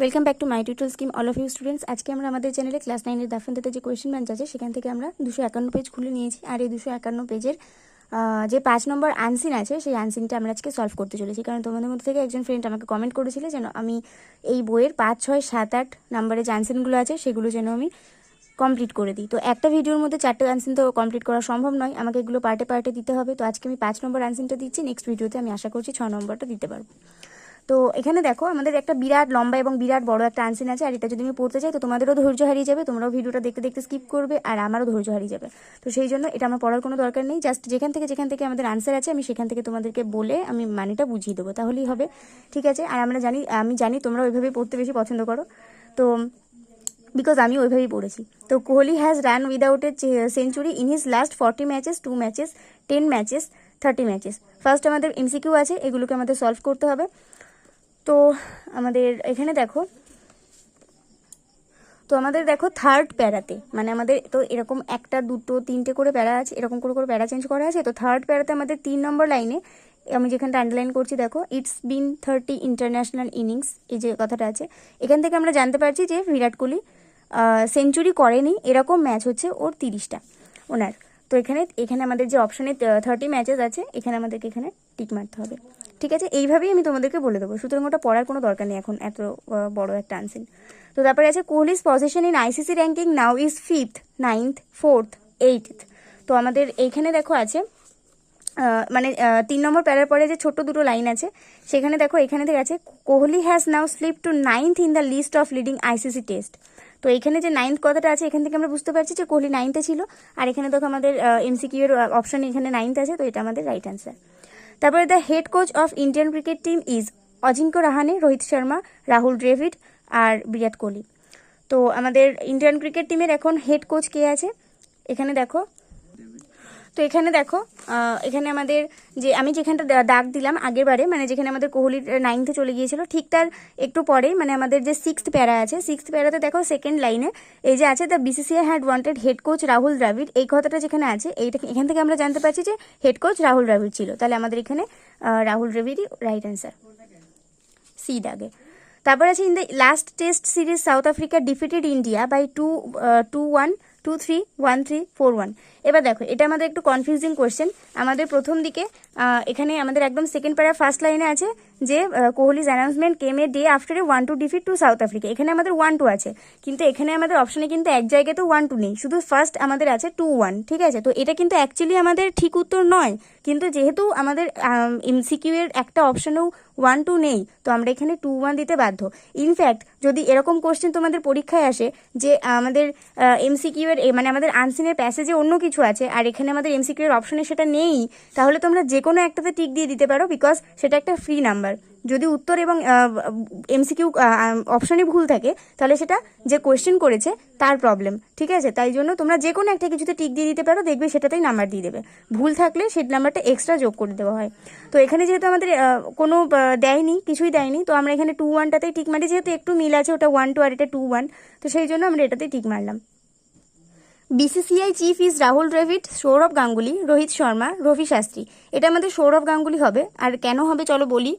Welcome back to my tutorial scheme all of you students. আজকে আমরা আমাদের চ্যানেলে ক্লাস 9-এর দাফেন্দাতে যে কোয়েশ্চেন ব্যাংক আছে সেখান থেকে আমরা 251 পেজ খুলে নিয়েছি। আর এই 251 পেজের যে 5 নম্বর আনসিন আছে সেই আনসিনটা আমরা আজকে সলভ করতে চলেছি। কারণ তোমাদের মধ্যে থেকে একজন ফ্রেন্ড আমাকে কমেন্ট করেছিল যেন আমি এই বইয়ের 5, 6, 7, 8 নম্বরের যে আনসিনগুলো আছে সেগুলো যেন আমি কমপ্লিট করে দিই। তো একটা ভিডিওর মধ্যে 4টে আনসিন তো কমপ্লিট করা সম্ভব নয়, আমাকে এগুলো পার্টে পার্টে দিতে হবে। তো আজকে আমি 5 নম্বর আনসিনটা দিচ্ছি, নেক্সট ভিডিওতে আমি আশা করছি 6 নম্বরটা দিতে পারবো। তো এখানে দেখো আমাদের একটা বিরাট লম্বা এবং বিরাট বড় একটা আনসিন আছে, আর এটা যদি আমি পড়তে চাই তো তোমাদেরও ধৈর্য হারিয়ে যাবে, তোমরাও ভিডিওটা দেখতে দেখতে স্কিপ করবে আর আমারও ধৈর্য হারিয়ে যাবে। তো সেই জন্য এটা আমার পড়ার কোনো দরকার নেই, জাস্ট যেখান থেকে আমাদের আনসার আছে আমি সেখান থেকে তোমাদেরকে বলে আমি মানেটা বুঝিয়ে দেবো, তাহলেই হবে, ঠিক আছে। আর আমি জানি তোমরা ওইভাবেই পড়তে বেশি পছন্দ করো, তো বিকজ আমি ওইভাবেই পড়েছি। তো Kohli has run without a century in his last 40 matches, 2 matches, 10 matches, 30 matches. First আমাদের এমসিকিউ আছে, এগুলোকে আমাদের সলভ করতে হবে। তো আমাদের এখানে দেখো, থার্ড প্যারাতে, মানে আমাদের তো এরকম 1, 2, 3টে করে প্যারা আছে, এরকম করে প্যারা চেঞ্জ করা আছে। তো থার্ড প্যারাতে আমাদের 3 নম্বর লাইনে আমি যেখানটা আন্ডারলাইন করছি দেখো, ইটস বিন 30 ইন্টারন্যাশনাল ইনিংস, এই যে কথাটা আছে, এখান থেকে আমরা জানতে পারছি যে বিরাট কোহলি সেঞ্চুরি করেনি, এরকম ম্যাচ হচ্ছে ওর 30টা ওনার। তো এখানে আমাদের যে অপশানে 30 ম্যাচেস আছে, এখানে আমাদেরকে এখানে টিক মারতে হবে, ঠিক আছে। এইভাবেই আমি তোমাদেরকে বলে দেবো, সুতরাং ওটা পড়ার কোনো দরকার নেই এখন, এত বড় একটা আনসিন। তো তারপরে আছে Kohli's position in ICC ranking now is 5th, 9th, 4th, 8th। তো আমাদের এইখানে দেখো আছে মানে 3 নম্বর প্যারার পরে যে ছোট্ট দুটো লাইন আছে সেখানে দেখো, এখানে থেকে আছে Kohli has now slip to 9th in the list of leading ICC test. তো এখানে যে 9th কথাটা আছে এখান থেকে আমরা বুঝতে পারছি যে কোহলি 9th ছিল, আর এখানে দেখো আমাদের এমসিকিউ এর অপশন এখানে 9th আছে, তো এটা আমাদের রাইট অ্যান্সার। তারপরে the head coach of Indian cricket team is Ajinkya Rahane, Rohit Sharma, Rahul Dravid আর বিরাট কোহলি। তো আমাদের ইন্ডিয়ান ক্রিকেট টিমের এখন হেড কোচ কে আছে এখানে দেখো। তো এখানে দেখো এখানে আমাদের যে আমি যেখানটা দাগ দিলাম আগের বারে, মানে যেখানে আমাদের কোহলির 9th চলে গিয়েছিল ঠিক তার একটু পরেই মানে আমাদের যে 6th প্যারা আছে, 6th প্যারাতে দেখো সেকেন্ড লাইনে এই যে আছে the BCCI had wanted head coach Rahul Dravid, এই কথাটা যেখানে আছে এখান থেকে আমরা জানতে পারছি যে হেড কোচ রাহুল দ্রাবিড় ছিল, তাহলে আমাদের এখানে রাহুল দ্রাবিড়ই রাইট অ্যান্সার, সি দাগে। তারপর আছে in the last test series South Africa defeated India by 2-1, 2-3, 1-3, 4-1। এবার দেখো এটা আমাদের একটু কনফিউজিং কোয়েশ্চেন। আমাদের প্রথম দিকে এখানে আমাদের একদম সেকেন্ড প্যারা ফার্স্ট লাইনে আছে যে Kohli's announcement came a day after a 1-2 defeat to South Africa, এখানে আমাদের 1-2 আছে, কিন্তু এখানে আমাদের অপশনে কিন্তু এক জায়গায় তো 1-2 নেই, শুধু ফার্স্ট আমাদের আছে 2-1, ঠিক আছে। তো এটা কিন্তু অ্যাকচুয়ালি আমাদের ঠিক উত্তর নয়, কিন্তু যেহেতু আমাদের এমসিকিউ এর একটা অপশনেও 1-2 নেই, তো আমরা এখানে 2-1 দিতে বাধ্য। ইনফ্যাক্ট যদি এরকম কোশ্চেন তোমাদের পরীক্ষায় আসে যে আমাদের এমসিকিউ এর মানে আমাদের আনসিনের প্যাসেজে অন্য কিছু আছে আর এখানে আমাদের এমসিকিউ এর অপশনে সেটা নেই, তাহলে তোমরা যে কোনো একটাতে টিক দিয়ে দিতে পারো, বিকজ সেটা একটা ফ্রি নাম্বার। যদি উত্তর এবং এমসিকিউ অপশনে ভুল থাকে তাহলে সেটা যে কোয়েশ্চেন করেছে তার প্রবলেম, ঠিক আছে। তাই জন্য তোমরা যে কোনো একটা কিছুতে টিক দিয়ে দিতে পারো, দেখবে সেটাতেই নাম্বার দিয়ে দেবে, ভুল থাকলে সেই নাম্বারটা এক্সট্রা যোগ করে দেওয়া হয়। তো এখানে যেহেতু আমাদের কোনো দেয়নি, কিছুই দেয়নি, তো আমরা এখানে 2-1টাতেই টিক মারি, যেহেতু একটু মিল আছে, ওটা 1-2 আর এটা 2-1, তো সেই জন্য আমরা এটাতেই টিক মারলাম। BCCI chief is Rahul Dravid, Sourav Ganguly, Rohit Sharma, Ravi Shastri. এটা আমাদের সৌরভ গাঙ্গুলি হবে, আর কেন হবে চলো বলি।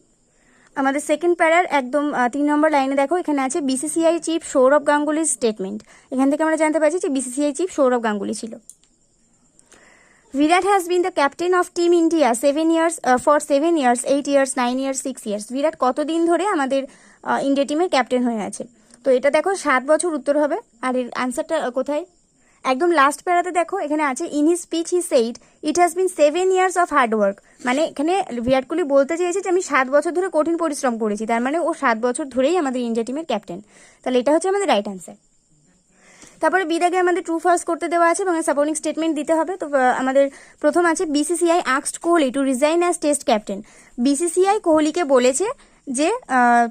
আমাদের সেকেন্ড প্যারার একদম 3 নম্বর লাইনে দেখো এখানে আছে বিসিসিআই চিফ সৌরভ গাঙ্গুলির স্টেটমেন্ট, এখান থেকে আমরা জানতে পারছি যে বিসিসিআই চিফ সৌরভ গাঙ্গুলি ছিল। Virat has been the captain of team India 7 years, for 7 years, 8 years, 9 years, 6 years। Virat কতদিন ধরে আমাদের ইন্ডিয়া টিমের ক্যাপ্টেন হয়ে আছে? তো এটা দেখো 7 বছর উত্তর হবে, আর এর আনসারটা কোথায়? একদম লাস্ট প্যারাতে দেখো এখানে আছে in his speech he said it has been 7 years of hard work, মানে এখানে বিরাট কোহলি বলতে চেয়েছে যে আমি 7 বছর ধরে কঠিন পরিশ্রম করেছি, তার মানে ও 7 বছর ধরেই আমাদের ইন্ডিয়া টিমের ক্যাপ্টেন, তাহলে এটা হচ্ছে আমাদের রাইট অ্যান্সার। তারপরে বিদাগে আমাদের ট্রু ফলস করতে দেওয়া আছে এবং সাপোর্টিং স্টেটমেন্ট দিতে হবে। তো আমাদের প্রথম আছে BCCI asked Kohli to resign as test captain. BCCI কোহলিকে বলেছে যে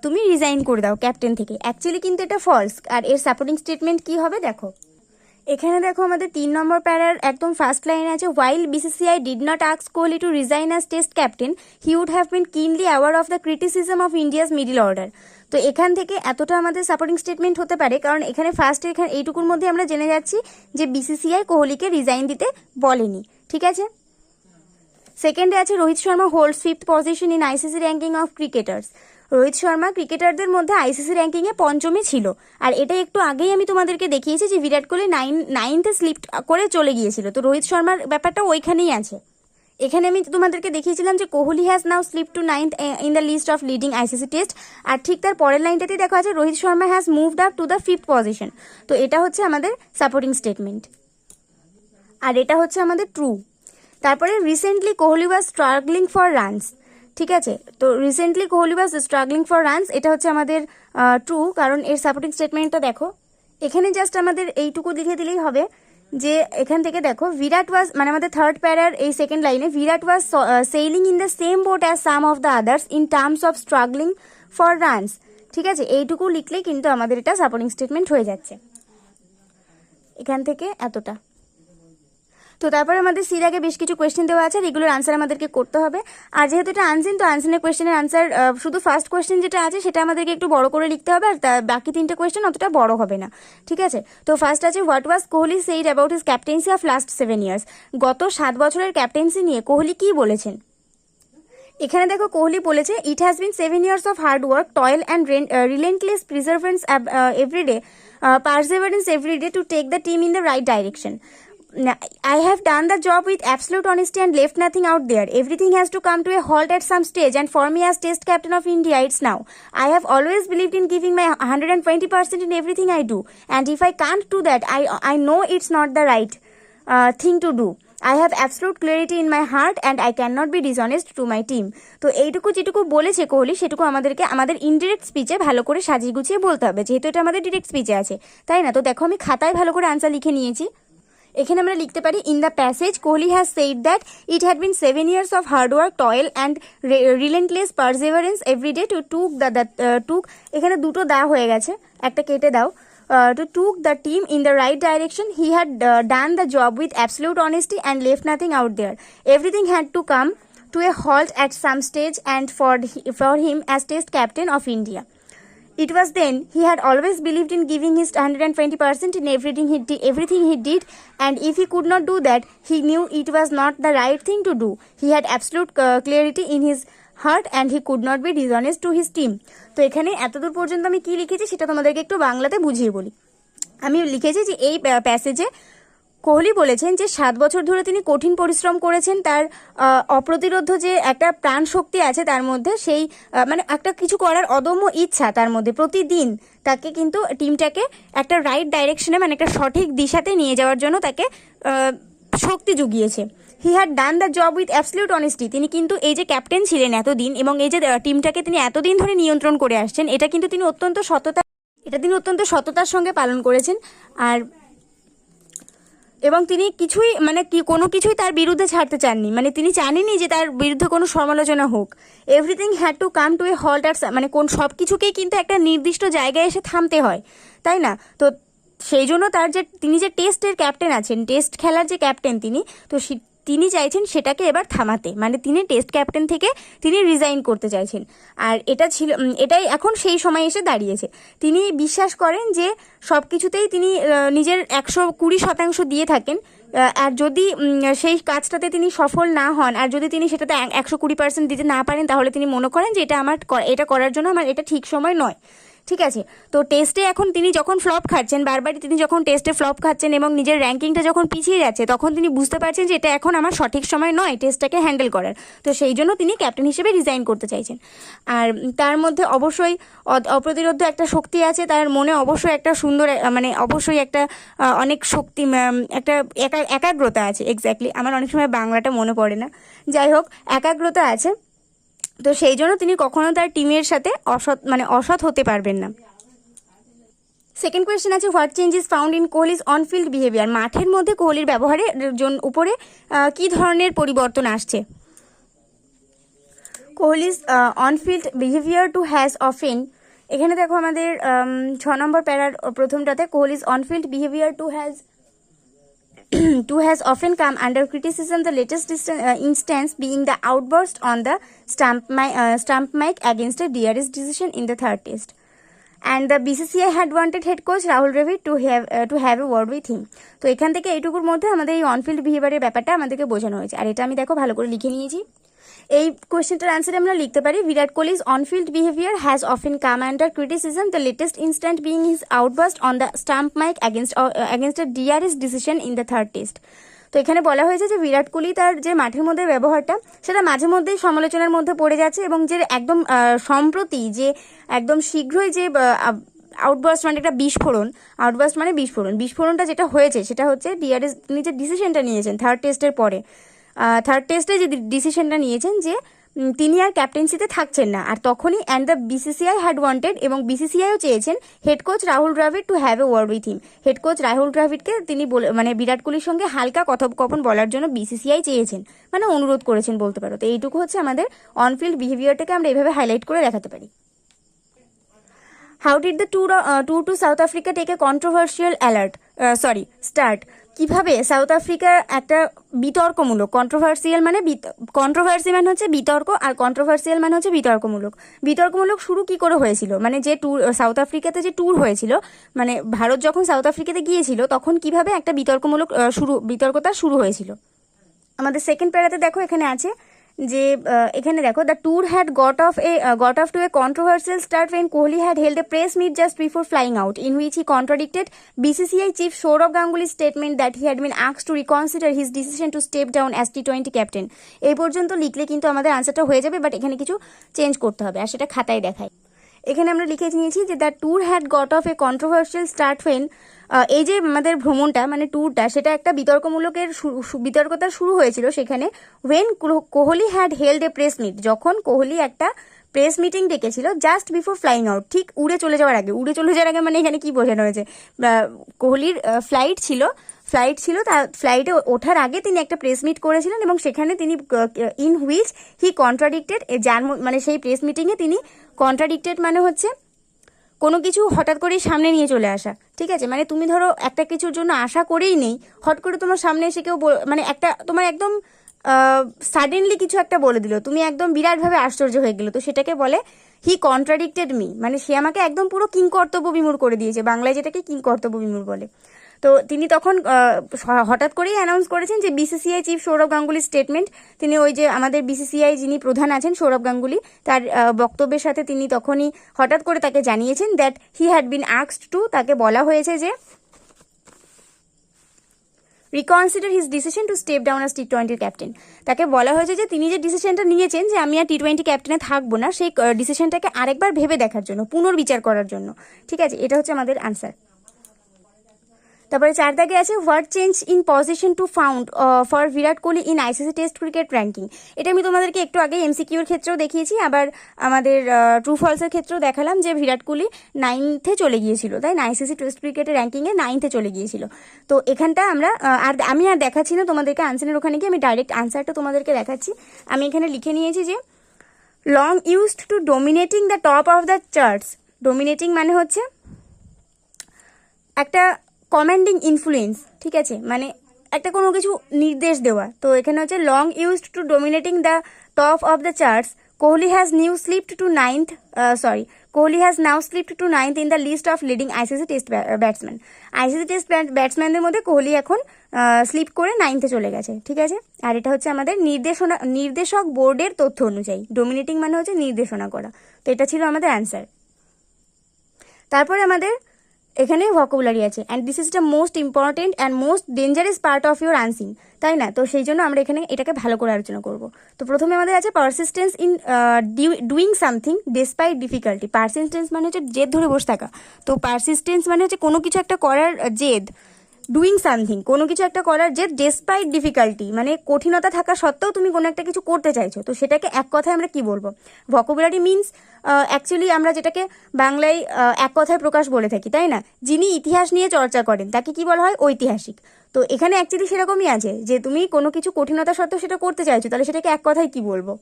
তুমি রিজাইন করে দাও ক্যাপ্টেন থেকে, অ্যাকচুয়ালি কিন্তু এটা ফলস। আর এর সাপোর্টিং স্টেটমেন্ট কি হবে দেখো, এখানে দেখো আমাদের 3 নম্বর প্যারার একদম ফার্স্ট লাইনে আছে while BCCI did not ask Kohli to resign as test captain he would have been keenly aware of the criticism of India's middle order. তো এখান থেকে এতটা আমাদের সাপোর্টিং স্টেটমেন্ট হতে পারে, কারণ এখানে ফার্স্টে এখানে এইটুকুর মধ্যে আমরা জেনে যাচ্ছি যে বিসিসিআই কোহলিকে রিজাইন দিতে বলেনি, ঠিক আছে। সেকেন্ডে আছে Rohit Sharma holds 5th position in ICC ranking of cricketers. Rohit Sharma ক্রিকেটারদের মধ্যে আইসিসি র্যাঙ্কিংয়ে পঞ্চমে ছিল। আর এটা একটু আগেই আমি তোমাদেরকে দেখিয়েছি যে বিরাট কোহলি নাইনথে স্লিপ করে চলে গিয়েছিল, তো রোহিত শর্মার ব্যাপারটা ওইখানেই আছে। এখানে আমি তোমাদেরকে দেখিয়েছিলাম যে Kohli has now slip to ninth in the list of leading ICC test, আর ঠিক তার পরের লাইনটাতেই দেখা আছে Rohit Sharma has moved up to the 5th position. তো এটা হচ্ছে আমাদের সাপোর্টিং স্টেটমেন্ট, আর এটা হচ্ছে আমাদের ট্রু। তারপরে recently Kohli was struggling for runs, ঠিক আছে, তো recently Kohli was struggling for runs, এটা হচ্ছে আমাদের ট্রু, কারণ এর সাপোর্টিং স্টেটমেন্টটা দেখো। এখানে জাস্ট আমাদের এইটুকু লিখে দিলেই হবে যে এখান থেকে দেখো বিরাট ওয়াজ, মানে আমাদের থার্ড প্যারার এই সেকেন্ড লাইনে, Virat was sailing in the same boat as some of the others in terms of struggling for runs, ঠিক আছে, এইটুকু লিখলেই কিন্তু আমাদের এটা সাপোর্টিং স্টেটমেন্ট হয়ে যাচ্ছে। এখান থেকে এতটা। তো তারপরে আমাদের সির আগে বেশ কিছু কোয়েশ্চেন দেওয়া আছে, আর এগুলোর আনসার আমাদেরকে করতে হবে। আর যেহেতু এটা আনসিন, তো আনসিনের কোয়েশ্চেনের আনসার শুধু ফার্স্ট কোয়েশ্চেন যেটা আছে সেটা আমাদেরকে একটু বড় করে লিখতে হবে, আর বাকি তিনটে কোয়েশ্চেন অতটা বড় হবে না, ঠিক আছে। তো ফার্স্ট আছে what was Kohli said about his captaincy of last 7 years, গত 7 বছরের ক্যাপ্টেন্সি নিয়ে কোহলি কি বলেছেন। এখানে দেখো কোহলি বলেছে it has been 7 years of hard work, toil and relentless perseverance every day to take the team in the right direction. I have done the job with absolute honesty and left nothing out there. Everything has to come to a halt at some stage, and for me as Test captain of India, it's now. I have always believed in giving my 120% in everything I do, and if I can't do that, I know it's not the right thing to do. I have absolute clarity in my heart and I cannot be dishonest to my team. তো এইটুকু যেটুকু বলেছে কোহলি সেটুকু আমাদেরকে আমাদের indirect স্পিচে ভালো করে সাজিয়ে গুছিয়ে বলতে হবে, যেহেতু এটা আমাদের ডিরেক্ট স্পিচে আছে, তাই না। তো দেখো আমি খাতায় ভালো করে আনসার লিখে নিয়েছি। এখানে আমরা লিখতে পারি in the passage Kohli has said that it had been 7 years of hard work, toil and relentless perseverance everyday to took এখানে দুটো দা হয়ে গেছে, একটা কেটে দাও। To took the team in the right direction. He had done the job with absolute honesty and left nothing out there. Everything had to come to a halt at some stage, and for him as Test captain of India, it was then he had always believed in giving his 120% in everything he did, and if he could not do that, he knew it was not the right thing to do. He had absolute clarity in his heart and he could not be dishonest to his team. তো এখানে এতদূর পর্যন্ত আমি কি লিখেছি সেটা তোমাদেরকে একটু বাংলাতে বুঝিয়ে বলি। আমি লিখেছি যে এই প্যাসেজে কোহলি বলেছেন যে 7 বছর ধরে তিনি কঠিন পরিশ্রম করেছেন, তার অপ্রতিরোধ যে একটা প্রাণ শক্তি আছে তার মধ্যে, সেই মানে একটা কিছু করার অদম্য ইচ্ছা তার মধ্যে প্রতিদিন তাকে কিন্তু টিমটাকে একটা রাইট ডাইরেকশনে, মানে একটা সঠিক দিশাতে নিয়ে যাওয়ার জন্য তাকে শক্তি জুগিয়েছে। He had done the job with absolute honesty, তিনি কিন্তু এই যে ক্যাপ্টেন ছিলেন এতদিন এবং এই যে টিমটাকে তিনি এতদিন ধরে নিয়ন্ত্রণ করে আসছেন, এটা কিন্তু তিনি অত্যন্ত সততার সঙ্গে পালন করেছেন। আর এবং তিনি কিছুই মানে কোনো কিছুই তার বিরুদ্ধে ছাড়তে চাননি, মানে তিনি চাননি যে তার বিরুদ্ধে কোনো সমালোচনা হোক। Everything had to come to a halt আর, মানে সব কিছুকেই কিন্তু একটা নির্দিষ্ট জায়গায় এসে থামতে হয়, তাই না। তো সেই জন্য তিনি যে টেস্টের ক্যাপ্টেন আছেন, টেস্ট খেলার যে ক্যাপ্টেন তো তিনি চাইছেন সেটাকে এবার থামাতে, মানে তিনি টেস্ট ক্যাপ্টেন থেকে তিনি রিজাইন করতে চাইছেন। আর এটাই এখন সেই সময় এসে দাঁড়িয়েছে। তিনি বিশ্বাস করেন যে সব কিছুতেই তিনি নিজের 120% দিয়ে থাকেন, আর যদি সেই কাজটাতে তিনি সফল না হন, আর যদি তিনি সেটাতে 120% দিতে না পারেন, তাহলে তিনি মনে করেন যে এটা করার জন্য আমার এটা ঠিক সময় নয়, ঠিক আছে। তো টেস্টে এখন তিনি যখন ফ্লপ খাচ্ছেন, বারবার তিনি যখন টেস্টে ফ্লপ খাচ্ছেন এবং নিজের র্যাঙ্কিংটা যখন পিছিয়ে যাচ্ছে, তখন তিনি বুঝতে পারছেন যে এটা এখন আমার সঠিক সময় নয় টেস্টটাকে হ্যান্ডেল করার। তো সেই জন্য তিনি ক্যাপ্টেন হিসেবে রিজাইন করতে চাইছেন। আর তার মধ্যে অবশ্যই অপ্রতিরোধ একটা শক্তি আছে, তার মনে অবশ্যই একটা সুন্দর, মানে অবশ্যই একটা অনেক শক্তি, একটা একাগ্রতা আছে। এক্স্যাক্টলি আমার অনেক সময় বাংলাটা মনে পড়ে না, যাই হোক একাগ্রতা আছে। তো সেই জন্য তিনি কখনো তার টিমের সাথে অসৎ হতে পারবেন না। সেকেন্ড কোয়েশ্চেন আছে what changes found in Kohli's onfield behaviour, মাঠের মধ্যে কোহলির ব্যবহারের উপরে কি ধরনের পরিবর্তন আসছে। Kohli's onfield behaviour to has often, এখানে দেখো আমাদের 6 নম্বর প্যারার প্রথমটাতে Kohli's onfield behaviour to has often come under criticism, the latest instance being the outburst on the stump mic against a DRS decision in the third test. And the BCCI had wanted head coach Rahul Dravid to have a word with him. তো এখান থেকে এইটুকুর মধ্যে আমাদের এই on-field বিহেভিয়ারের ব্যাপারটা আমাদেরকে বোঝানো হয়েছে। আর এটা আমি দেখো ভালো করে লিখে নিয়েছি। এই কোয়েশ্চেনটার অ্যান্সারে আমরা লিখতে পারি Virat Kohli's onfield behaviour has often come under criticism, the latest instant being his outburst on the stump mic against a DRS decision in the third test. তো এখানে বলা হয়েছে যে বিরাট কোহলি তার যে মাঠের মধ্যে ব্যবহারটা সেটা মাঝে মধ্যেই সমালোচনার মধ্যে পড়ে যাচ্ছে, এবং যে একদম সম্প্রতি যে একদম শীঘ্রই যে আউটবাস্ট মানে একটা বিস্ফোরণটা যেটা হয়েছে সেটা হচ্ছে ডিআরএস তিনি যে ডিসিশনটা নিয়েছেন থার্ড টেস্টের পরে, থার্ড টেস্টে যে ডিসিশনটা নিয়েছেন যে তিনি আর ক্যাপ্টেন্সিতে থাকছেন না, আর তখনই and the BCCI had wanted, এবং বিসিসিআইও চেয়েছেন head coach Rahul Dravid to have a word with him. Head coach Rahul দ্রাবিড়কে তিনি মানে বিরাট কোহলির সঙ্গে হালকা কথোপকথন বলার জন্য বিসিসিআই চেয়েছেন, মানে অনুরোধ করেছেন বলতে পারো। তো এইটুকু হচ্ছে আমাদের অনফিল্ড বিহেভিয়ারটাকে আমরা এইভাবে হাইলাইট করে দেখাতে পারি। How did the tour to South Africa take a controversial start? কিভাবে সাউথ আফ্রিকা একটা বিতর্কমূলক, কন্ট্রোভার্সি মানে হচ্ছে বিতর্ক, আর কন্ট্রোভার্সিয়াল মানে হচ্ছে বিতর্কমূলক শুরু কি করে হয়েছিল, মানে যে ট্যুর সাউথ আফ্রিকাতে যে ট্যুর হয়েছিল, মানে ভারত যখন সাউথ আফ্রিকাতে গিয়েছিল তখন কিভাবে একটা বিতর্কতা শুরু হয়েছিল। আমাদের সেকেন্ড প্যারাতে দেখো এখানে আছে যে এখানে দেখো the tour had got off to a controversial start when Kohli had held a press meet just before flying out, in which he contradicted BCCI chief Sourav Ganguly's statement that he had been asked to reconsider his decision to step down as T20 captain। এই পর্যন্ত লিখলে কিন্তু আমাদের আনসারটা হয়ে যাবে, but এখানে কিছু চেঞ্জ করতে হবে, আর সেটা খাতায় দেখায়। এখানে আমরা লিখে নিয়েছি যে the tour had got of A controversial start when এই যে আমাদের ভ্রমণটা মানে ট্যুরটা সেটা একটা বিতর্কতার শুরু হয়েছিল সেখানে when Kohli had held a press meet, যখন কোহলি একটা প্রেস মিটিং ডেকেছিল জাস্ট বিফোর ফ্লাইং আউট, ঠিক উড়ে চলে যাওয়ার আগে মানে এখানে কি বোঝানো হয়েছে, কোহলির ফ্লাইট ছিল তার ফ্লাইটে ওঠার আগে তিনি একটা প্রেস মিট করেছিলেন, এবং সেখানে তিনি ইন হুইচ হি কন্ট্রাডিক্টেড, মানে সেই প্রেস মিটিংয়ে তিনি কন্ট্রাডিক্টেড মানে হচ্ছে কোনো কিছু হঠাৎ করেই সামনে নিয়ে চলে আসা, ঠিক আছে, মানে তুমি ধরো একটা কিছুর জন্য আশা করেই নেই, হট করে তোমার সামনে এসে কেউ মানে একটা তোমার একদম সাডেনলি কিছু একটা বলে দিল, তুমি একদম বিরাটভাবে আশ্চর্য হয়ে গেলো, তো সেটাকে বলে হি কন্ট্রাডিক্টেড মি, মানে সে আমাকে একদম পুরো কিংকর্তব্য বিমূঢ় করে দিয়েছে, বাংলায় যেটাকে কিংকর্তব্য বিমূঢ় বলে। তো তিনি তখন হঠাৎ করেই অ্যানাউন্স করেছেন যে বিসিসিআই চিফ সৌরভ গাঙ্গুলির স্টেটমেন্ট, তিনি ওই যে আমাদের বিসিসিআই যিনি প্রধান আছেন সৌরভ গাঙ্গুলি, তার বক্তব্যের সাথে তিনি তখনই হঠাৎ করে তাকে জানিয়েছেন that he had been asked two, তাকে বলা হয়েছে যে reconsider his decision two step down as T20 captain, তাকে বলা হয়েছে যে তিনি যে ডিসিশনটা নিয়েছেন যে আমি আর টি20 ক্যাপ্টেনে থাকবো না, সেই ডিসিশনটাকে আরেকবার ভেবে দেখার জন্য, পুনর্বিচার করার জন্য, ঠিক আছে, এটা হচ্ছে আমাদের আনসার। তারপরে 4 দাগে আছে what change in position to found for Virat Kohli in ICC test cricket ranking. এটা আমি তোমাদেরকে একটু আগে এমসিকিউর ক্ষেত্রেও দেখিয়েছি, আবার আমাদের ট্রু ফলসের ক্ষেত্রেও দেখালাম যে বিরাট কোহলি 9th চলে গিয়েছিল, তাই না, আইসিসি টেস্ট ক্রিকেটের র্যাঙ্কিংয়ে 9th চলে গিয়েছিল। তো এখানটা আমরা আমি আর দেখাচ্ছি না তোমাদেরকে আনসারের ওখানে গিয়ে, আমি ডাইরেক্ট আনসারটা তোমাদেরকে দেখাচ্ছি। আমি এখানে লিখে নিয়েছি যে long used to dominating the top of the charts. Dominating মানে হচ্ছে একটা কমান্ডিং ইনফ্লুয়েন্স, ঠিক আছে, মানে একটা কোনো কিছু নির্দেশ দেওয়া। তো এখানে হচ্ছে long used to dominating the top of the charts, Kohli has now slipped to 9th in the list of leading ICC test batsman. ICC test ব্যাটসম্যানদের মধ্যে কোহলি এখন স্লিপ করে 9th চলে গেছে, ঠিক আছে। আর এটা হচ্ছে আমাদের নির্দেশক বোর্ডের তথ্য অনুযায়ী, ডোমিনেটিং মানে হচ্ছে নির্দেশনা করা। তো এটা ছিল আমাদের অ্যান্সার। তারপরে আমাদের এখানে ভোকাবুলারি আছে, and this is the most important and most dangerous part of your unseen, তাই না। তো সেই জন্য আমরা এখানে এটাকে ভালো করে আলোচনা করব। তো প্রথমে আমাদের আছে persistence in doing something despite difficulty. Persistence মানে হচ্ছে জেদ ধরে বসে থাকা, তো পারসিস্টেন্স মানে হচ্ছে কোনো কিছু একটা করার জেদ, ডুইং সামথিং কোনো কিছু একটা করার জেদ, ডেসপাইট ডিফিকাল্টি মানে কঠিনতা থাকা সত্ত্বেও তুমি কোনো একটা কিছু করতে চাইছো, তো সেটাকে এক কথায় আমরা কি বলবো। ভোকাবুলারি মিনস অ্যাকচুয়ালি আমরা যেটাকে বাংলায় এক কথায় প্রকাশ বলে থাকি, তাই না, যিনি ইতিহাস নিয়ে চর্চা করেন তাকে কি বলা হয়, ঐতিহাসিক। তো এখানে অ্যাকচুয়ালি সেরকমই আছে যে তুমি কোনো কিছু কঠিনতা সত্ত্বেও সেটা করতে চাইছো, তাহলে সেটাকে এক কথায় কি বলবো।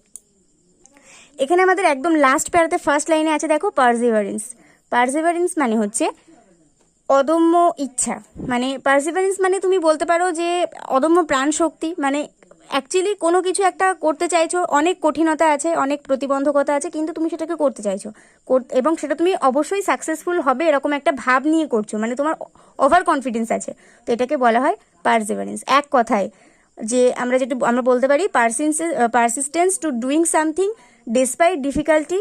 এখানে আমাদের একদম লাস্ট প্যারাতে ফার্স্ট লাইনে আছে দেখো পারসিভারেন্স। পারসিভারেন্স মানে হচ্ছে অদম্য ইচ্ছা, মানে পারসিভারেন্স মানে তুমি বলতে পারো যে অদম্য প্রাণ শক্তি, মানে অ্যাকচুয়ালি কোনো কিছু একটা করতে চাইছো, অনেক কঠিনতা আছে, অনেক প্রতিবন্ধকতা আছে, কিন্তু তুমি সেটাকে করতে চাইছো, এবং সেটা তুমি অবশ্যই সাকসেসফুল হবে এরকম একটা ভাব নিয়ে করছো, মানে তোমার ওভার কনফিডেন্স আছে, তো এটাকে বলা হয় পারসিভারেন্স। এক কথায় যে আমরা বলতে পারি persistence to doing something despite difficulty,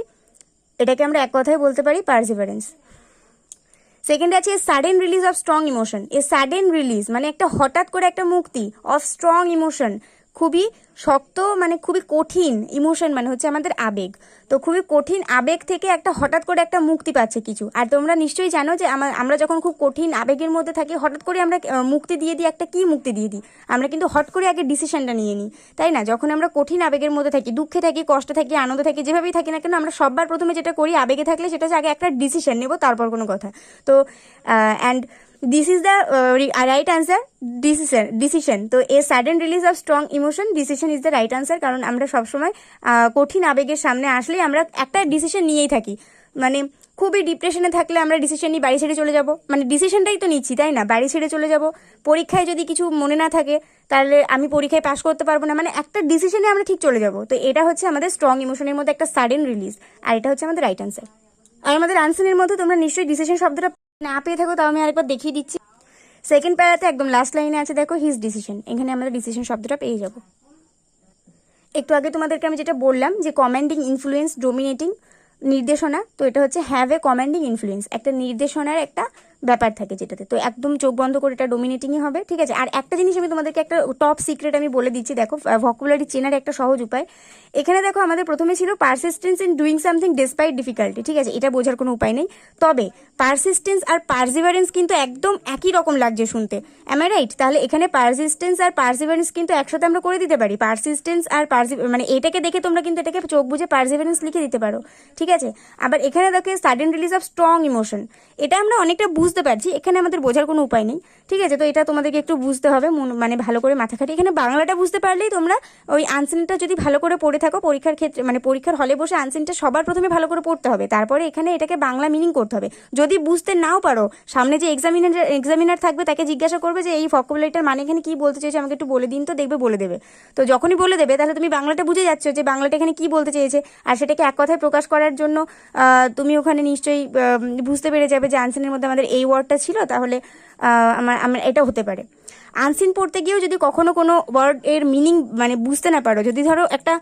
এটাকে আমরা এক কথায় বলতে পারি পারসিভারেন্স। সেকেন্ড আছে sudden release of strong emotion. A sudden release মানে একটা হঠাৎ করে একটা মুক্তি অফ স্ট্রং ইমোশন, খুবই শক্ত মানে খুবই কঠিন ইমোশন মানে হচ্ছে আমাদের আবেগ। তো খুবই কঠিন আবেগ থেকে একটা হঠাৎ করে একটা মুক্তি পাচ্ছে কিছু। আর তোমরা নিশ্চয়ই জানো যে আমরা যখন খুব কঠিন আবেগের মধ্যে থাকি হঠাৎ করে আমরা মুক্তি দিয়ে দিই, একটা কি মুক্তি দিয়ে দিই, আমরা কিন্তু হট করে আগে ডিসিশনটা নিয়ে নিই, তাই না? যখন আমরা কঠিন আবেগের মধ্যে থাকি, দুঃখে থাকি, কষ্টে থাকি, আনন্দে থাকি, যেভাবেই থাকি না কেন, আমরা সববার প্রথমে যেটা করি আবেগে থাকলে সেটা হচ্ছে আগে একটা ডিসিশন নেব, তারপর কোনো কথা। তো and this is the right answer, decision. তো a sudden release of strong emotion, decision is the right answer. কারণ আমরা সবসময় কঠিন আবেগের সামনে আসলেই আমরা একটা ডিসিশন নিয়েই থাকি। মানে খুবই ডিপ্রেশনে থাকলে আমরা ডিসিশন নিই বাড়ি ছেড়ে চলে যাব, মানে ডিসিশনটাই তো নিচ্ছি, তাই না? বাড়ি ছেড়ে চলে যাব। পরীক্ষায় যদি কিছু মনে না থাকে তাহলে আমি পরীক্ষায় পাশ করতে পারবো না, মানে একটা ডিসিশনে আমরা ঠিক চলে যাব। তো এটা হচ্ছে আমাদের স্ট্রং ইমোশনের মধ্যে একটা সাডেন রিলিজ, আর এটা হচ্ছে আমাদের রাইট আনসার। আর আমাদের আনসারের মধ্যে তোমরা নিশ্চয়ই ডিসিশন শব্দটা না পেয়ে থাকো, তাও আমি আরেকবার দেখিয়ে দিচ্ছি। সেকেন্ড প্যারাতে একদম লাস্ট লাইনে আছে দেখো হিজ ডিসিশন, এখানে আমরা ডিসিশন শব্দটা পেয়ে যাব। একটু আগে তোমাদেরকে আমি যেটা বললাম যে কমান্ডিং ইনফ্লুয়েন্স, ডোমিনেটিং নির্দেশনা, তো এটা হচ্ছে হ্যাভ এ কমান্ডিং ইনফ্লুয়েন্স, একটা নির্দেশনার একটা ব্যাপার থাকে যেটাতে, তো একদম চোখ বন্ধ করে এটা ডোমিনেটিংই হবে, ঠিক আছে? আর একটা জিনিস আমি তোমাদেরকে একটা টপ সিক্রেট আমি বলে দিচ্ছি, দেখো ভোকাবুলারি চেনার একটা সহজ উপায়। এখানে দেখো আমাদের প্রথমে ছিল persistence in doing something despite difficulty, ঠিক আছে? এটা বোঝার কোনো উপায় নেই। তবে পারসিস্টেন্স আর পারসিভারেন্স কিন্তু একদম একই রকম লাগছে শুনতে, এম আই রাইট? তাহলে এখানে পারসিস্টেন্স আর পারসিভারেন্স কিন্তু একসাথে আমরা করে দিতে পারি। পারসিস্টেন্স আর মানে এটাকে দেখে তোমরা কিন্তু এটাকে চোখ বুঝে পারসিভারেন্স লিখে দিতে পারো, ঠিক আছে? আবার এখানে দেখো sudden release of strong emotion, এটা আমরা অনেকটা বুঝতে পারছি, এখানে আমাদের বোঝার কোনো উপায় নেই, ঠিক আছে? তো এটা তোমাদেরকে একটু বুঝতে হবে, মানে ভালো করে মাথা খাটিয়ে। এখানে বাংলাটা বুঝতে পারলেই তোমরা ওই আনসিনটা যদি ভালো করে পড়ে থাকো পরীক্ষার ক্ষেত্রে, মানে পরীক্ষার হলে বসে আনসিনটা সবার প্রথমে ভালো করে পড়তে হবে, তারপরে এখানে এটাকে বাংলা মিনিং করতে হবে। যদি বুঝতে নাও পারো, সামনে যে এক্সামিনার থাকবে তাকে জিজ্ঞাসা করবে যে এই ভোকাবুলারিটার মানে এখানে কি বলতে চেয়েছে, আমাকে একটু বলে দিন, তো দেখবে বলে দেবে। তো যখনই বলে দেবে তাহলে তুমি বাংলাটা বুঝে যাচ্ছ যে বাংলাটা এখানে কি বলতে চেয়েছে, আর সেটাকে এক কথায় প্রকাশ করার জন্য তুমি ওখানে নিশ্চয়ই বুঝতে পেরে যাবে যে আনসিনের মধ্যে আমাদের এই ওয়ার্ডটা ছিল, তাহলে আমার এটা হতে পারে। আনসিন পড়তে গিয়েও যদি কখনো কোনো ওয়ার্ড এর মিনিং মানে বুঝতে না পারো, যদি ধরো একটা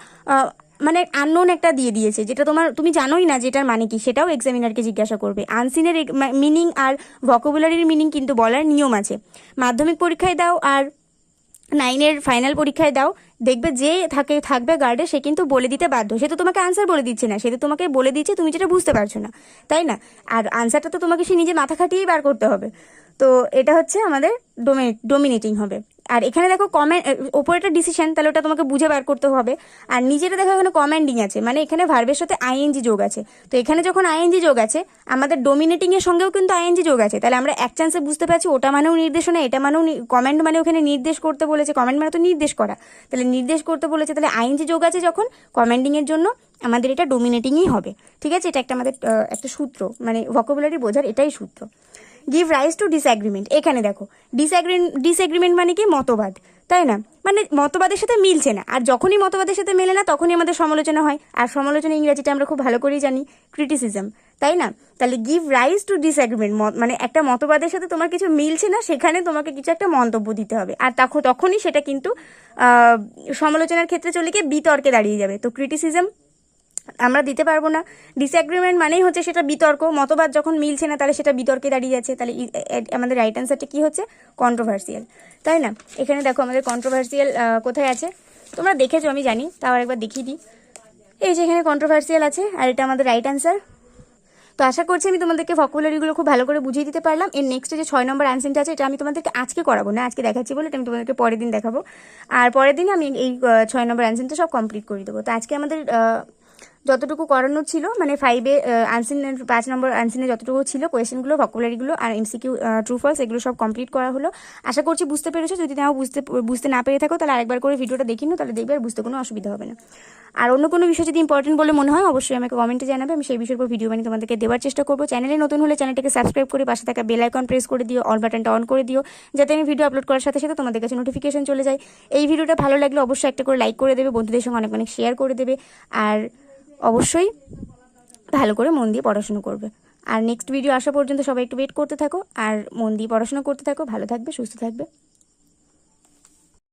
মানে আননোন একটা দিয়ে দিয়েছে যেটা তুমি জানোই না যেটার মানে কি, সেটাও এক্সামিনারকে জিজ্ঞাসা করবে। আনসিনের মিনিং আর ভোকাবুলারির মিনিং কিন্তু বলার নিয়ম আছে। মাধ্যমিক পরীক্ষায় দাও আর 9-এর ফাইনাল পরীক্ষায় দাও, দেখবে যে থাকবে গার্ডে সে কিন্তু বলে দিতে বাধ্য, সে তো তোমাকে আনসার বলে দিচ্ছে না, সে তো তোমাকে বলে দিচ্ছে তুমি যেটা বুঝতে পারছো না, তাই না? আর আনসারটা তো তোমাকে সে নিজে মাথা খাটিয়েই বার করতে হবে। তো এটা হচ্ছে আমাদের ডোমিনেটিং হবে। আর এখানে দেখো ওপরেটা ডিসিশন, তাহলে ওটা তোমাকে বুঝে বার করতে হবে। আর নিচেটা দেখো এখানে কমান্ডিং আছে, মানে এখানে ভার্বের সাথে আইএনজি যোগ আছে। তো এখানে যখন আইএনজি যোগ আছে আমাদের ডোমিনেটিং এর সঙ্গেও কিন্তু আইএনজি যোগ আছে, তাহলে আমরা এক চান্সে বুঝতে পারছি ওটা মানেও নির্দেশনা, এটা মানেও কমান্ড, মানে ওখানে নির্দেশ করতে বলেছে, কমান্ড মানে তো নির্দেশ করা, তাহলে নির্দেশ করতে বলেছে, তাহলে আইএনজি যোগ আছে যখন কমান্ডিং এর জন্য আমাদের এটা ডোমিনেটিংই হবে, ঠিক আছে? এটা একটা আমাদের একটা সূত্র, মানে ভোকাবুলারি বোঝার এটাই সূত্র। গিভ রাইজ টু ডিসএগ্রিমেন্ট, এখানে দেখো ডিসএগ্রিমেন্ট মানে কি? মতবাদ, তাই না? মানে মতবাদের সাথে মিলছে না, আর যখনই মতবাদের সাথে মেলে না তখনই আমাদের সমালোচনা হয়। আর সমালোচনা ইংরেজিটা আমরা খুব ভালো করেই জানি ক্রিটিসিজম, তাই না? তাহলে গিভ রাইজ টু ডিসএগ্রিমেন্ট মানে একটা মতবাদের সাথে তোমার কিছু মিলছে না, সেখানে তোমাকে কিছু একটা মন্তব্য দিতে হবে, আর তখনই সেটা কিন্তু সমালোচনার ক্ষেত্রে চলে গিয়ে বিতর্কে দাঁড়িয়ে যাবে। তো ক্রিটিসিজম আমরা দিতে পারবো না। ডিসএগ্রিমেন্ট মানেই হচ্ছে সেটা বিতর্ক, মতবাদ যখন মিলছে না তাহলে সেটা বিতর্কে দাঁড়িয়ে যাচ্ছে, তাহলে আমাদের রাইট অ্যান্সারটা কি হচ্ছে? কন্ট্রোভার্সিয়াল, তাই না? এখানে দেখো আমাদের কন্ট্রোভার্সিয়াল কোথায় আছে তোমরা দেখেছো আমি জানি, তাও একবার দেখিয়ে দিই। এই যে এখানে কন্ট্রোভার্সিয়াল আছে, আর এটা আমাদের রাইট অ্যান্সার। তো আশা করছি আমি তোমাদেরকে ভোকাবুলারিগুলো খুব ভালো করে বুঝিয়ে দিতে পারলাম। এর নেক্সট যে 6 নম্বর আনসারটা আছে এটা আমি তোমাদেরকে আজকে করাবো না, আজকে দেখাচ্ছি বলে এটা আমি তোমাদেরকে পরের দিন দেখাবো, আর পরের দিন আমি এই 6 নম্বর আনসারটা সব কমপ্লিট করে দেবো। তো আজকে আমাদের যতটুকু করানোর ছিল, মানে 5-এ আনসিন 5 নম্বর আনসিনে যতটুকু ছিল কোয়েশ্চেনগুলো, ভোকাবুলারিগুলো আর এমসিকিউ ট্রু ফলস, এগুলো সব কমপ্লিট করা হলো। আশা করছি বুঝতে পেরেছো। যদি নাও বুঝতে না পেরে থাকো তাহলে আরেকবার করে ভিডিওটা দেখে নিও, তাহলে দেখবে আর বুঝতে কোনো অসুবিধা হবে না। আর অন্য কোনো বিষয় যদি ইম্পর্টেন্ট বলে মনে হয় অবশ্যই আমাকে কমেন্টে জানাবে, আমি সেই বিষয়ের উপর ভিডিও বানিয়ে তোমাদেরকে দেওয়ার চেষ্টা করবো। চ্যানেলে নতুন হলে চ্যানেলটাকে সাবস্ক্রাইব করে পাশে থাকা বেল আইকন প্রেস করে দিও, অল বাটনটা অন করে দিও, যাতে আমি ভিডিও আপলোড করার সাথে সাথে তোমাদের কাছে নোটিফিকেশন চলে যায়। এই ভিডিওটা ভালো লাগলে অবশ্যই একটা করে লাইক করে দেবে, বন্ধুদের সঙ্গে অনেক অনেক শেয়ার করে দেবে, আর অবশ্যই ভালো করে মন দিয়ে পড়াশোনা করবে। আর নেক্সট ভিডিও আসা পর্যন্ত সবাই একটু ওয়েট করতে থাকো, আর মন দিয়ে পড়াশোনা করতে থাকো। ভালো থাকবে, সুস্থ থাকবে।